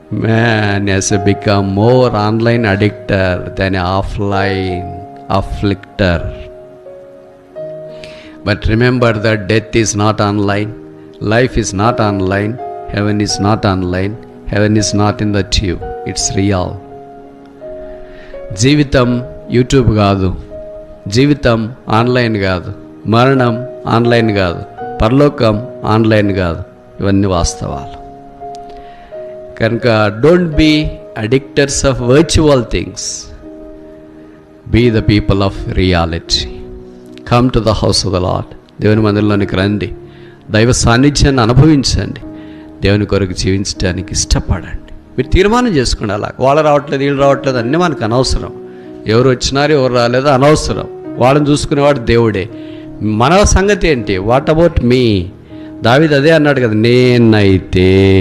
Man has become more online addictor than offline afflictor. But remember that death is not online, life is not online, heaven is not online, heaven is not in the tube, it's real. జీవితం YouTube కాదు, జీవితం online కాదు, మరణం online కాదు, పరలోకం online కాదు. ఇవన్నీ వాస్తవాలు. కనుక don't be addicters of virtual things, be the people of reality. Come to the house of the lord. దేవుని మందిరంలోనికి రండి, దైవ సాన్నిధ్యాన్ని అనుభవించండి, దేవుని కొరకు జీవించడానికి ఇష్టపడండి. మీరు తీర్మానం చేసుకోండి. అలా వాళ్ళు రావట్లేదు, వీళ్ళు రావట్లేదు అన్నీ మనకు అనవసరం. ఎవరు వచ్చినారు ఎవరు రాలేదో అనవసరం. వాళ్ళని చూసుకునేవాడు దేవుడే. మన సంగతి ఏంటి? What about me? దావీదు అదే అన్నాడు కదా, నేనైతే